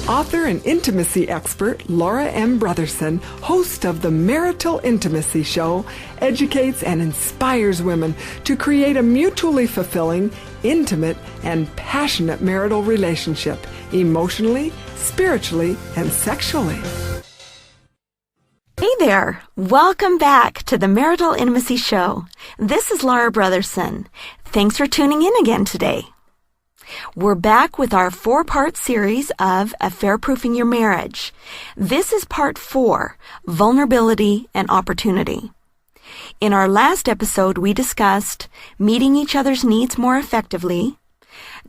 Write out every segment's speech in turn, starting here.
Author and intimacy expert Laura M. Brotherson, host of the Marital Intimacy Show, educates and inspires women to create a mutually fulfilling, intimate, and passionate marital relationship, emotionally, spiritually, and sexually. Hey there! Welcome back to the Marital Intimacy Show. This is Laura Brotherson. Thanks for tuning in again today. We're back with our 4-part series of Affair-Proofing Your Marriage. This is part 4, Vulnerability and Opportunity. In our last episode, we discussed meeting each other's needs more effectively,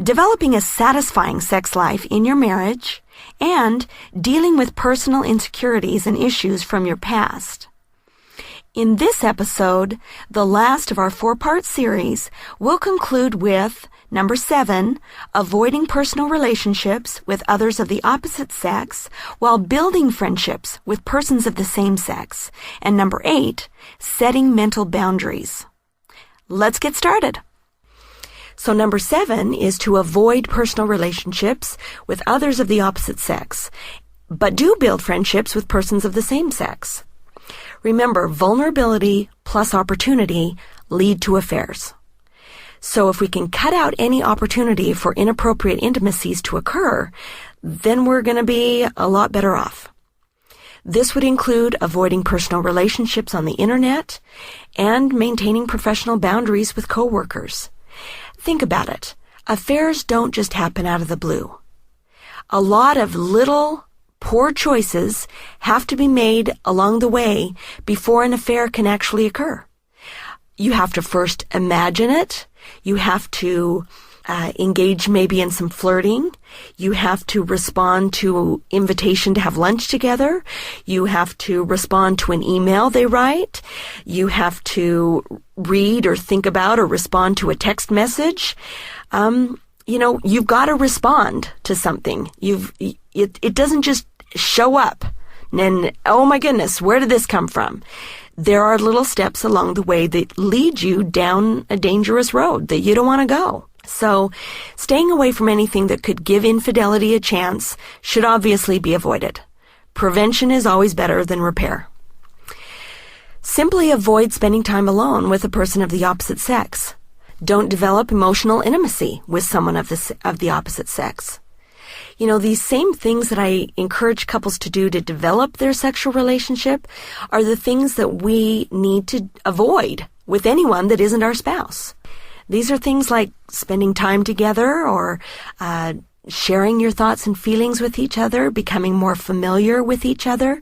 developing a satisfying sex life in your marriage, and dealing with personal insecurities and issues from your past. In this episode, the last of our 4-part series, we'll conclude with Number 7, avoiding personal relationships with others of the opposite sex while building friendships with persons of the same sex. And Number 8, setting mental boundaries. Let's get started. So Number 7 is to avoid personal relationships with others of the opposite sex, but do build friendships with persons of the same sex. Remember, vulnerability plus opportunity lead to affairs. So if we can cut out any opportunity for inappropriate intimacies to occur, then we're going to be a lot better off. This would include avoiding personal relationships on the internet and maintaining professional boundaries with coworkers. Think about it. Affairs don't just happen out of the blue. A lot of little, poor choices have to be made along the way before an affair can actually occur. You have to first imagine it. You have to engage maybe in some flirting. You have to respond to invitation to have lunch together. You have to respond to an email they write. You have to read or think about or respond to a text message. You've got to respond to something. It doesn't just show up and, oh my goodness, where did this come from? There are little steps along the way that lead you down a dangerous road that you don't want to go. So staying away from anything that could give infidelity a chance should obviously be avoided. Prevention is always better than repair. Simply avoid spending time alone with a person of the opposite sex. Don't develop emotional intimacy with someone of the opposite sex. You know, these same things that I encourage couples to do to develop their sexual relationship are the things that we need to avoid with anyone that isn't our spouse. These are things like spending time together or sharing your thoughts and feelings with each other, becoming more familiar with each other.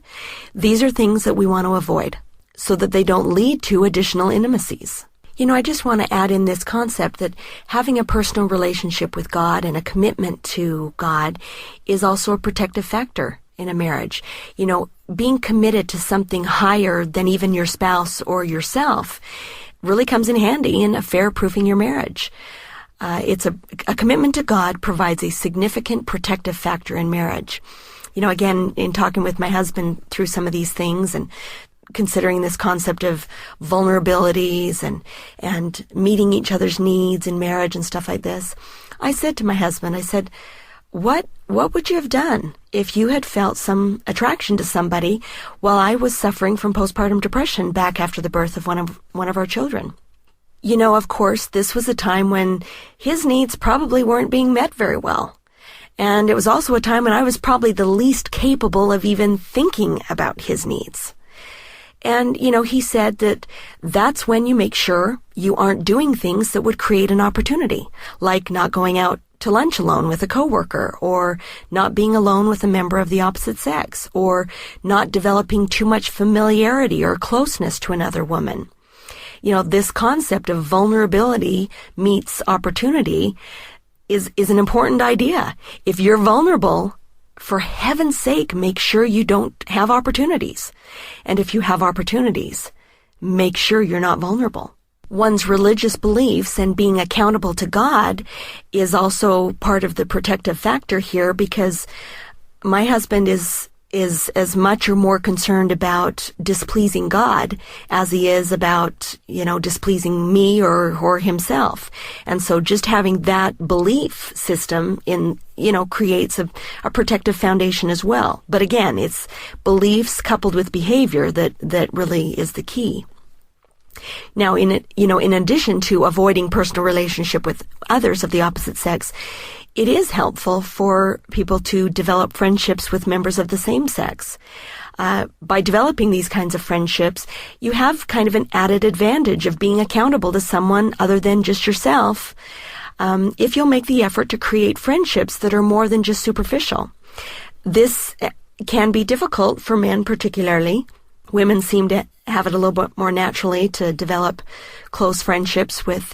These are things that we want to avoid so that they don't lead to additional intimacies. You know, I just want to add in this concept that having a personal relationship with God and a commitment to God is also a protective factor in a marriage. You know, being committed to something higher than even your spouse or yourself really comes in handy in affair-proofing your marriage. It's a commitment to God provides a significant protective factor in marriage. You know, again, in talking with my husband through some of these things and considering this concept of vulnerabilities and meeting each other's needs in marriage and stuff like this, I said to my husband, I said, what would you have done if you had felt some attraction to somebody while I was suffering from postpartum depression back after the birth of one of our children? You know, of course, this was a time when his needs probably weren't being met very well. And it was also a time when I was probably the least capable of even thinking about his needs. And, you know, he said that that's when you make sure you aren't doing things that would create an opportunity, like not going out to lunch alone with a coworker, or not being alone with a member of the opposite sex, or not developing too much familiarity or closeness to another woman. You know, this concept of vulnerability meets opportunity is an important idea. If you're vulnerable, for heaven's sake, make sure you don't have opportunities. And if you have opportunities, make sure you're not vulnerable. One's religious beliefs and being accountable to God is also part of the protective factor here, because my husband is is as much or more concerned about displeasing God as he is about, displeasing me or himself. And so just having that belief system creates a protective foundation as well. But again, it's beliefs coupled with behavior that really is the key. Now, in addition to avoiding personal relationship with others of the opposite sex, it is helpful for people to develop friendships with members of the same sex. By developing these kinds of friendships, you have kind of an added advantage of being accountable to someone other than just yourself, if you'll make the effort to create friendships that are more than just superficial. This can be difficult for men particularly. Women seem to have it a little bit more naturally to develop close friendships with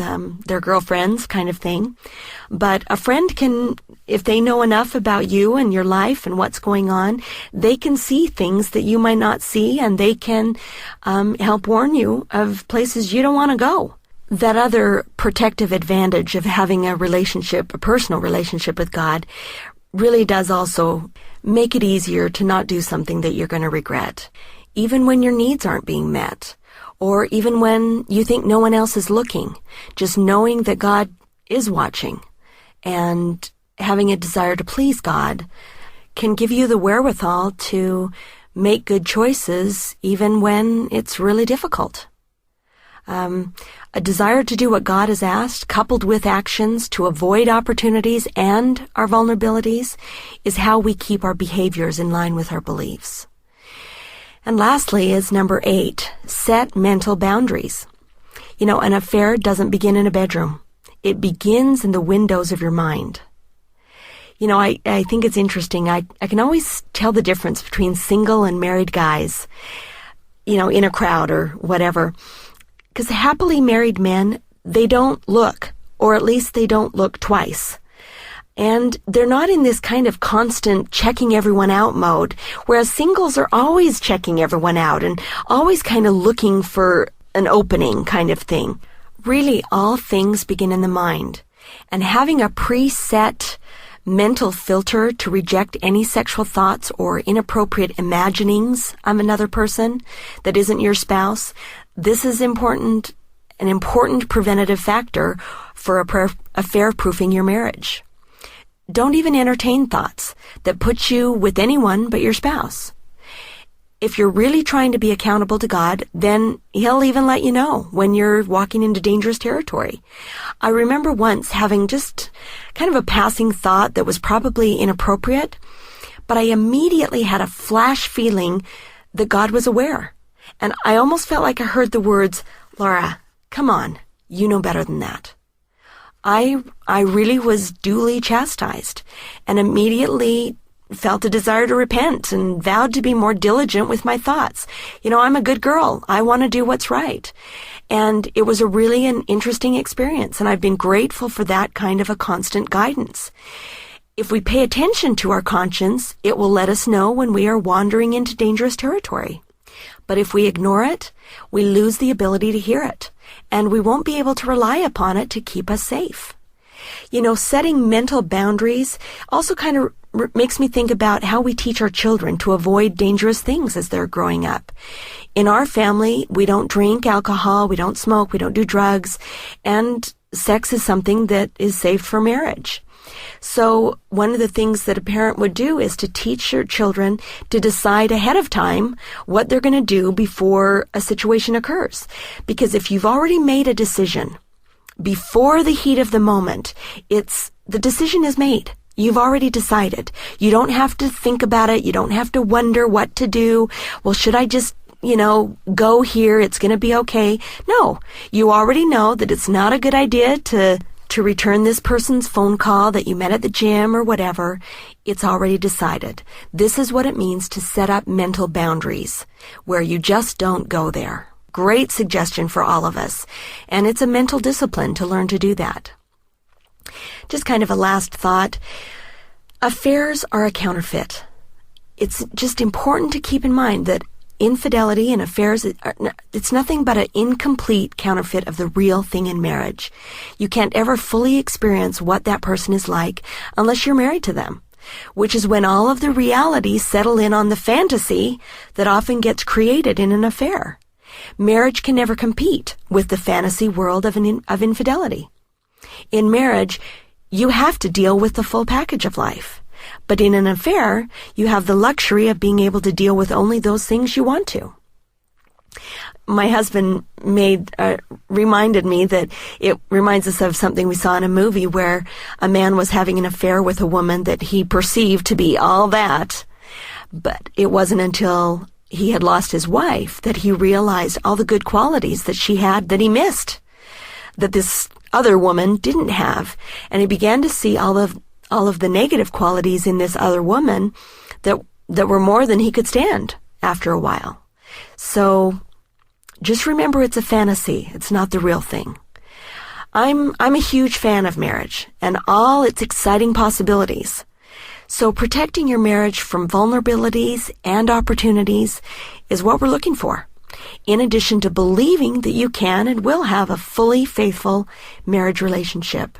their girlfriends kind of thing. But a friend can, if they know enough about you and your life and what's going on, they can see things that you might not see, and they can help warn you of places you don't want to go. That other protective advantage of having a personal relationship with God, really does also make it easier to not do something that you're going to regret. Even when your needs aren't being met, or even when you think no one else is looking, just knowing that God is watching and having a desire to please God can give you the wherewithal to make good choices even when it's really difficult. A desire to do what God has asked, coupled with actions to avoid opportunities and our vulnerabilities, is how we keep our behaviors in line with our beliefs. And lastly is number 8, set mental boundaries. An affair doesn't begin in a bedroom. It begins in the windows of your mind. I think it's interesting. I can always tell the difference between single and married guys, in a crowd or whatever. Because happily married men, they don't look, or at least they don't look twice. And they're not in this kind of constant checking everyone out mode, whereas singles are always checking everyone out and always kind of looking for an opening kind of thing. Really, all things begin in the mind. And having a preset mental filter to reject any sexual thoughts or inappropriate imaginings of another person that isn't your spouse, this is an important preventative factor for affair-proofing your marriage. Don't even entertain thoughts that put you with anyone but your spouse. If you're really trying to be accountable to God, then He'll even let you know when you're walking into dangerous territory. I remember once having just kind of a passing thought that was probably inappropriate, but I immediately had a flash feeling that God was aware. And I almost felt like I heard the words, "Laura, come on, you know better than that." I really was duly chastised and immediately felt a desire to repent and vowed to be more diligent with my thoughts. I'm a good girl. I want to do what's right. And it was really an interesting experience, and I've been grateful for that kind of a constant guidance. If we pay attention to our conscience, it will let us know when we are wandering into dangerous territory. But if we ignore it, we lose the ability to hear it, and we won't be able to rely upon it to keep us safe. Setting mental boundaries also kind of makes me think about how we teach our children to avoid dangerous things as they're growing up. In our family, we don't drink alcohol, we don't smoke, we don't do drugs, and sex is something that is safe for marriage. So one of the things that a parent would do is to teach your children to decide ahead of time what they're going to do before a situation occurs. Because if you've already made a decision before the heat of the moment, the decision is made. You've already decided. You don't have to think about it. You don't have to wonder what to do. Well, should I just, go here? It's going to be okay. No, you already know that it's not a good idea to return this person's phone call that you met at the gym or whatever. It's already decided. This is what it means to set up mental boundaries where you just don't go there. Great suggestion for all of us. And it's a mental discipline to learn to do that. Just kind of a last thought. Affairs are a counterfeit. It's just important to keep in mind that infidelity and affairs, it's nothing but an incomplete counterfeit of the real thing in marriage. You can't ever fully experience what that person is like unless you're married to them. which is when all of the realities settle in on the fantasy that often gets created in an affair. Marriage can never compete with the fantasy world of infidelity. In marriage, you have to deal with the full package of life. But in an affair, you have the luxury of being able to deal with only those things you want to. My husband reminded me that it reminds us of something we saw in a movie where a man was having an affair with a woman that he perceived to be all that. But it wasn't until he had lost his wife that he realized all the good qualities that she had that he missed, that this other woman didn't have. And he began to see all of the negative qualities in this other woman that were more than he could stand after a while. So just remember, it's a fantasy. It's not the real thing. I'm a huge fan of marriage and all its exciting possibilities. So protecting your marriage from vulnerabilities and opportunities is what we're looking for, in addition to believing that you can and will have a fully faithful marriage relationship.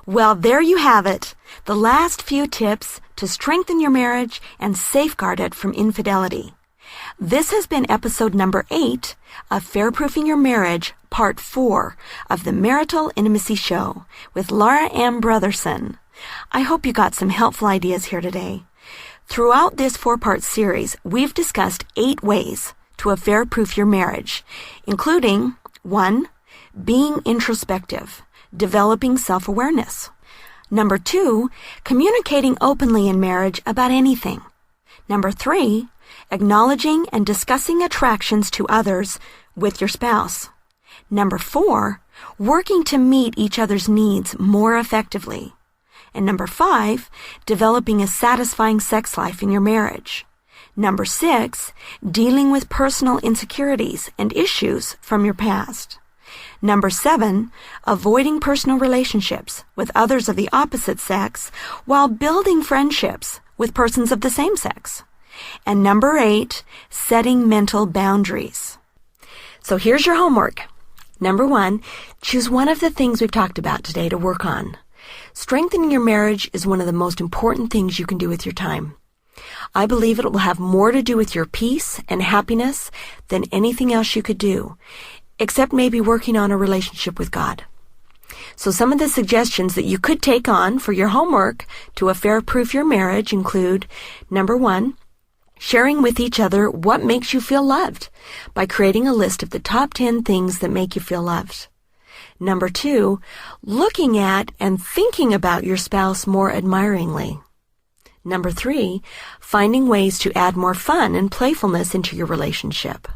Well, there you have it, the last few tips to strengthen your marriage and safeguard it from infidelity. This has been episode number 8 of Fair-Proofing Your Marriage, part 4 of the Marital Intimacy Show with Laura M. Brotherson. I hope you got some helpful ideas here today. Throughout this 4-part series, we've discussed 8 ways to affair-proof your marriage, including 1. Being introspective, developing self-awareness. Number 2, communicating openly in marriage about anything. Number 3, acknowledging and discussing attractions to others with your spouse. Number 4, working to meet each other's needs more effectively. And number 5, developing a satisfying sex life in your marriage. Number 6, dealing with personal insecurities and issues from your past. Number 7, avoiding personal relationships with others of the opposite sex while building friendships with persons of the same sex. And number 8, setting mental boundaries. So here's your homework. Number 1, choose one of the things we've talked about today to work on. Strengthening your marriage is one of the most important things you can do with your time. I believe it will have more to do with your peace and happiness than anything else you could do, except maybe working on a relationship with God. So some of the suggestions that you could take on for your homework to affair-proof your marriage include, number 1, sharing with each other what makes you feel loved by creating a list of the top 10 things that make you feel loved. Number 2, looking at and thinking about your spouse more admiringly. Number 3, finding ways to add more fun and playfulness into your relationship.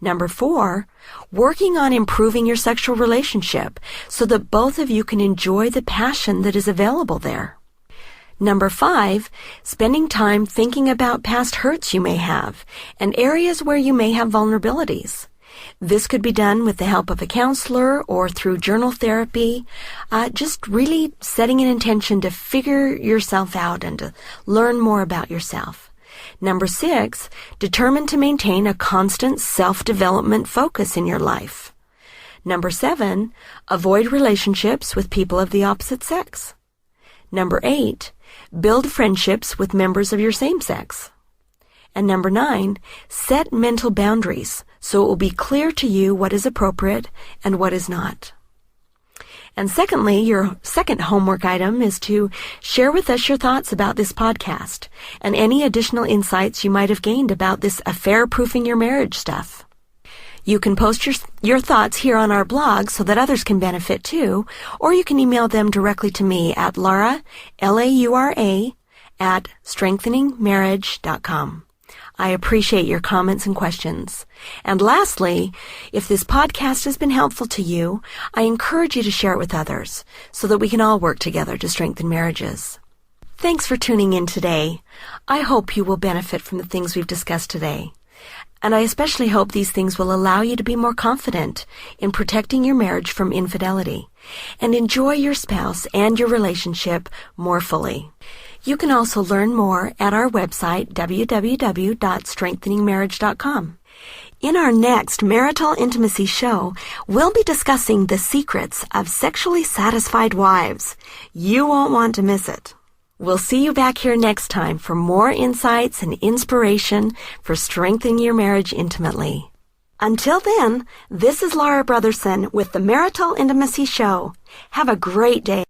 Number 4, working on improving your sexual relationship so that both of you can enjoy the passion that is available there. Number 5, spending time thinking about past hurts you may have and areas where you may have vulnerabilities. This could be done with the help of a counselor or through journal therapy, just really setting an intention to figure yourself out and to learn more about yourself. Number 6, determine to maintain a constant self-development focus in your life. Number 7, avoid relationships with people of the opposite sex. Number 8, build friendships with members of your same sex. And number 9, set mental boundaries so it will be clear to you what is appropriate and what is not. And secondly, your second homework item is to share with us your thoughts about this podcast and any additional insights you might have gained about this affair-proofing your marriage stuff. You can post your thoughts here on our blog so that others can benefit too, or you can email them directly to me at Laura, Laura, at strengtheningmarriage.com. I appreciate your comments and questions. And lastly, if this podcast has been helpful to you, I encourage you to share it with others so that we can all work together to strengthen marriages. Thanks for tuning in today. I hope you will benefit from the things we've discussed today. And I especially hope these things will allow you to be more confident in protecting your marriage from infidelity and enjoy your spouse and your relationship more fully. You can also learn more at our website, www.strengtheningmarriage.com. In our next Marital Intimacy Show, we'll be discussing the secrets of sexually satisfied wives. You won't want to miss it. We'll see you back here next time for more insights and inspiration for strengthening your marriage intimately. Until then, this is Laura Brotherson with the Marital Intimacy Show. Have a great day.